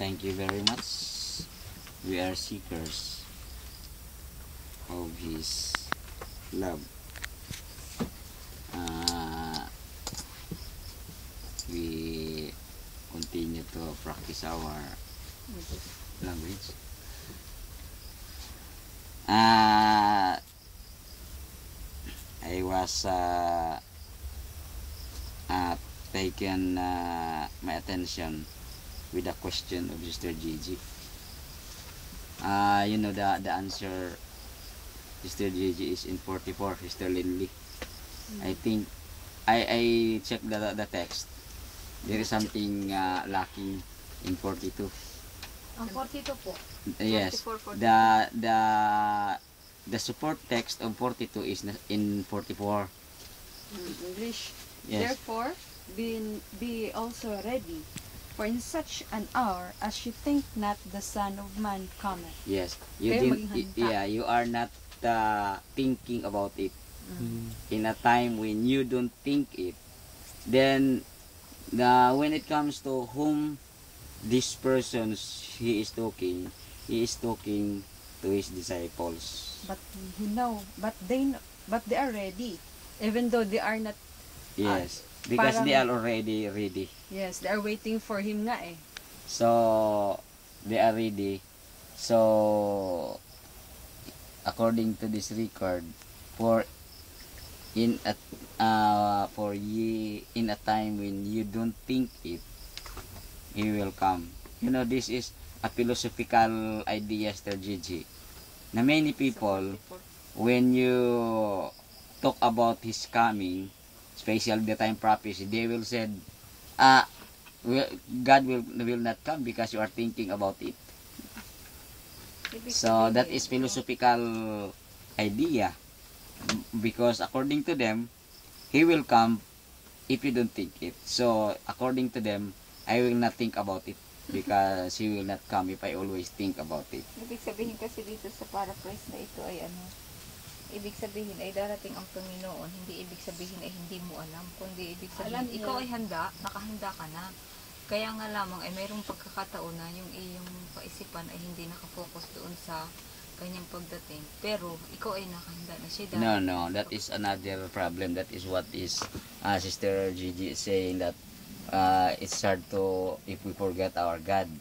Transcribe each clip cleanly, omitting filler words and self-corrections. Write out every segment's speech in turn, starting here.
thank you very much. We are seekers of His love. We continue to practice our language. I was taken my attention with the question of Sister Gigi. You know the answer, Sister Gigi, is in 44, Sister Linley. I think I checked the text. There is something lacking in 42. Ang 42 po. Yes. 44, the support text of 42 is in 44. English. Yes. Therefore, be also ready, for in such an hour as you think not the Son of Man cometh. Yes. You Kaya didn't. maging handa. Yeah, you are not thinking about it. In a time when you don't think it, then when it comes to whom this person he is talking to his disciples. But they are ready, even though they are not. Yes, because parang- they are already ready. Yes, they are waiting for him nga eh. So they are ready. So according to this record, in a time when you don't think it, He will come. You know, this is a philosophical idea, Sister Gigi. Na many people, when you talk about His coming, especially the time prophecy, they will say, God will not come because you are thinking about it. So that is philosophical idea, because according to them, He will come if you don't think it. So according to them, I will not think about it because He will not come if I always think about it. Ibig sabihin kasi dito sa paraphrase na ito ay ibig sabihin ay darating ang Panginoon, hindi ibig sabihin ay hindi mo alam, kundi ibig sabihin ikaw ay handa, nakahanda ka na. Kaya nga lamang ay mayroong pagkakataon na yung iyong kaisipan ay hindi nakafocus doon sa kanyang pagdating. Pero ikaw ay nakahanda na siya. No, that is another problem. That is what is Sister Gigi saying, that it's hard to, if we forget our God,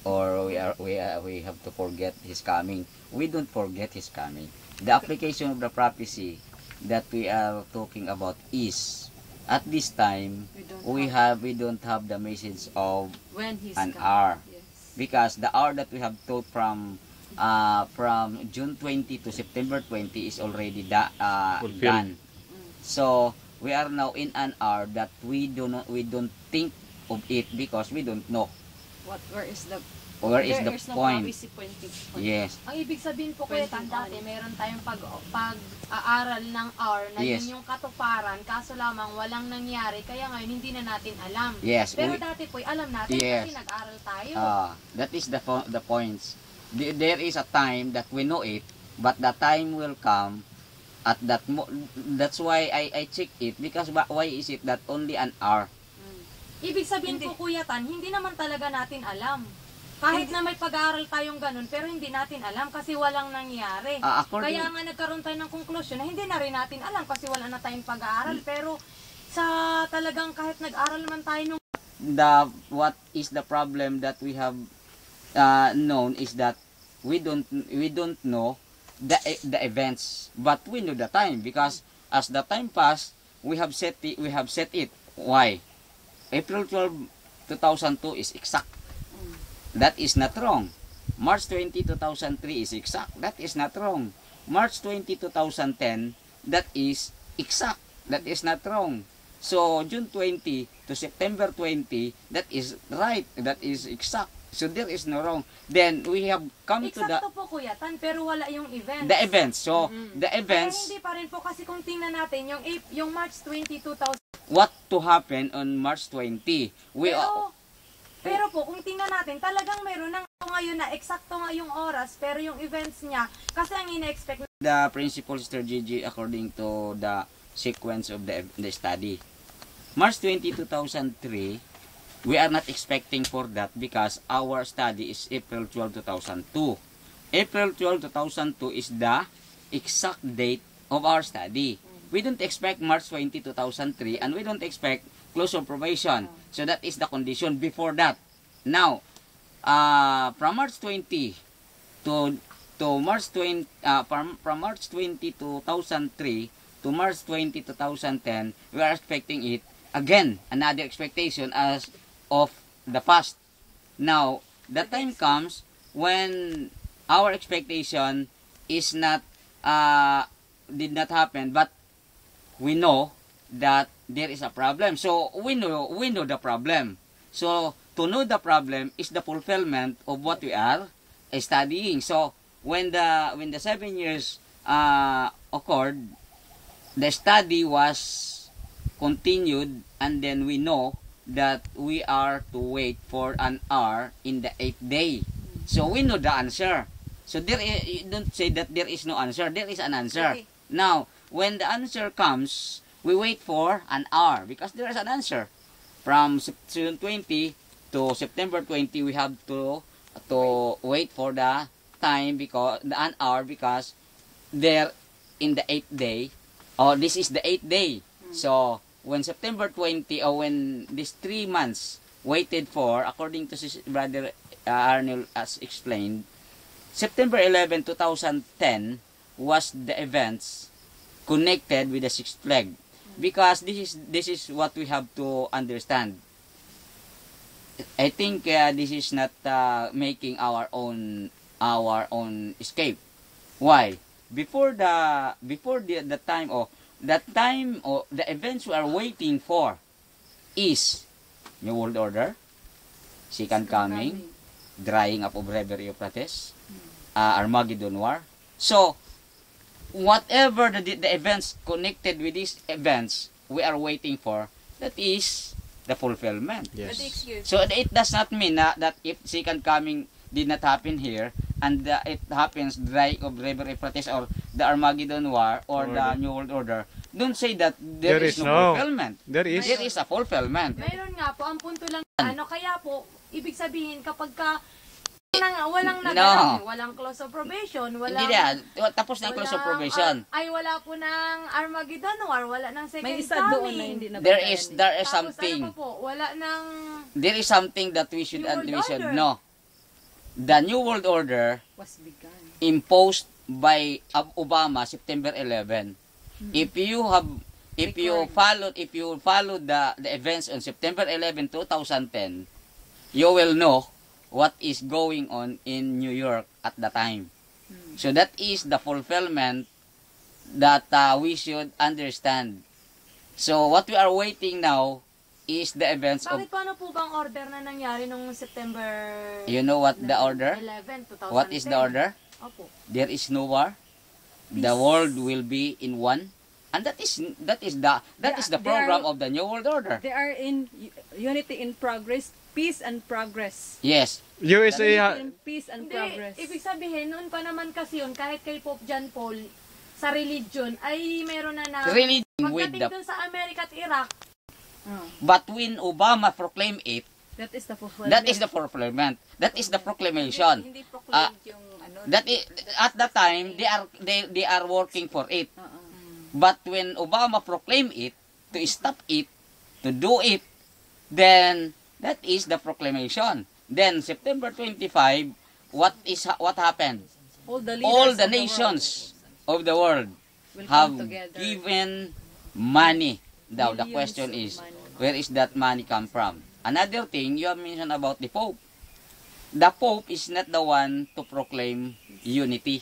or we have to forget His coming. We don't forget His coming. The application of the prophecy that we are talking about is, at this time, we don't have the message of When he's an coming. hour, Yes. because the hour that we have taught from June 20 to September 20 is already done. So we are now in an hour that we don't think of it because we don't know Where is the there's no point. prophecy pointing. Yes. Ang ibig sabihin po kuya, dati meron tayong pag-aaral ng hour na Yes. yun yung katuparan, kaso lamang walang nangyari, kaya ngayon hindi na natin alam. Yes. Pero dati po, alam natin Yes. kasi nag-aral tayo. That is the points. There is a time that we know it, but the time will come at that's why I check it, because why is it that only an hour? Ibig sabihin po kuya Tan, hindi naman talaga natin alam. Kahit na may pag-aaral tayong ganun, pero hindi natin alam kasi walang nangyari. Kaya nga nagkaroon tayo ng konklusyon na hindi na rin natin alam kasi wala na tayong pag-aaral. Pero sa talagang kahit nag-aral man tayo nung What is the problem that we have known is that we don't know the events, but we know the time, because as the time passed, we have set it. Why? April 12, 2002 is exact. That is not wrong. March 20, 2003 is exact. That is not wrong. March 20, 2010, that is exact. That is not wrong. So June 20 to September 20, that is right. That is exact. So there is no wrong. Then we have come to the eksakto po kuya Tan, pero wala yung events. the events. So the Kaya events, hindi pa rin po kasi kung tingnan natin yung March 20, 2000. what to happen on March 20. Pero po, kung tingnan natin, talagang meron ng ngayon na eksakto nga yung oras, pero yung events niya, kasi ang ina-expect The principle, Sister Gigi, according to the sequence of the study. March 20, 2003, We are not expecting for that because our study is April 12, 2002. April 12, 2002 is the exact date of our study. We don't expect March 20, 2003 and we don't expect close of probation. So that is the condition before that. Now, from March 20 to March 20 from March 20, 2003 to March 20, 2010, we are expecting it again, another expectation as of the past. Now, the time comes when our expectation is not did not happen, but we know that there is a problem. So we know the problem. So to know the problem is the fulfillment of what we are studying. So when the 7 years occurred, the study was continued, and then we know that we are to wait for an hour in the 8th day. So we know the answer. So you don't say that there is no answer. There is an answer. Okay. Now, when the answer comes, we wait for an hour because there is an answer. From June 20 to September 20, we have to wait for the time because an hour because there in the 8th day, or this is the 8th day. So when September 20, or when these 3 months waited for, according to Brother Arnold as explained, September 11, 2010 was the events connected with the sixth plague. Because this is what we have to understand. I think this is not making our own escape. Why? Before the time or the events we are waiting for is New World Order, Second Coming, drying up of Reverie of Prates, Armageddon War. So whatever the events connected with these events we are waiting for, that is the fulfillment. Yes. So it does not mean that if Second Coming did not happen here and it happens drying of Reverie of Prates or the Armageddon War or the New World Order, don't say that there is no fulfillment. There is. There is a fulfillment. Mayroon nga po, ang punto lang, kaya po, ibig sabihin kapag ka walang walang close of probation, Hindi na, tapos na ang close of probation. Wala po ng Armageddon War, wala ng Second May isa doon na Coming. hindi na There is Tapos something. ano po, wala ng There is something that we should New World Order. know. The New World Order was begun. imposed by Obama September 11. If you follow the events on September 11, 2010, you will know what is going on in New York at the time. So that is the fulfillment that we should understand. So what we are waiting now is the events of... Bakit paano po bang order na nangyari nung September You know what the order? 11, 2010? What is the order? Opo. There is no war. The world will be in one. And that is the program of the New World Order. They are in unity in progress, peace and progress. Yes. USA, In peace and Hindi, progress. ibig sabihin, noon pa naman kasi yun, kahit kay Pope John Paul, sa religion, ay meron na Religion with pagdating the... dun sa America at Iraq, But when Obama proclaimed it, That is the fulfillment. that is the fulfillment. That is the proclamation. Hindi proclaimed yung ano. That is, at that time they are working for it. But when Obama proclaimed it, to stop it, to do it, then that is the proclamation. Then September 25, what happened? All the leaders All the of nations of the world will have come together. given money. Now the Millions question of is, money. where is that money come from? Another thing you have mentioned about the Pope. The Pope is not the one to proclaim unity.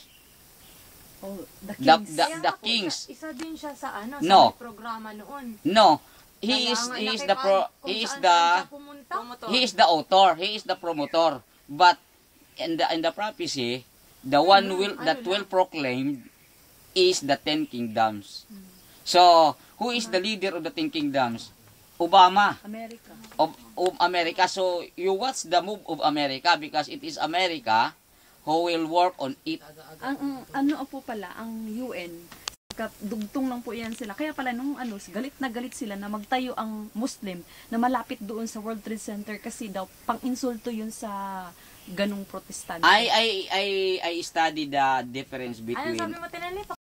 Oh, the The, kings. the, kaya the nga po kings. isa din siya sa No. sa may programa noon. No, Kaya he is nga he is laki the pa pro, kung he is saan the saan siya pumunta. he is the author, he is the promoter. But in the prophecy, the one that will proclaim is the 10 kingdoms. So, who is the leader of the 10 kingdoms? Obama America. of America. So, you watch the move of America because it is America who will work on it. Ang ano po pala, ang UN Dugtong lang po yan sila. Kaya pala nung galit na galit sila na magtayo ang Muslim na malapit doon sa World Trade Center kasi daw pang-insulto yun sa ganung protestante. I study the difference Ano between sabi mo, Tinali?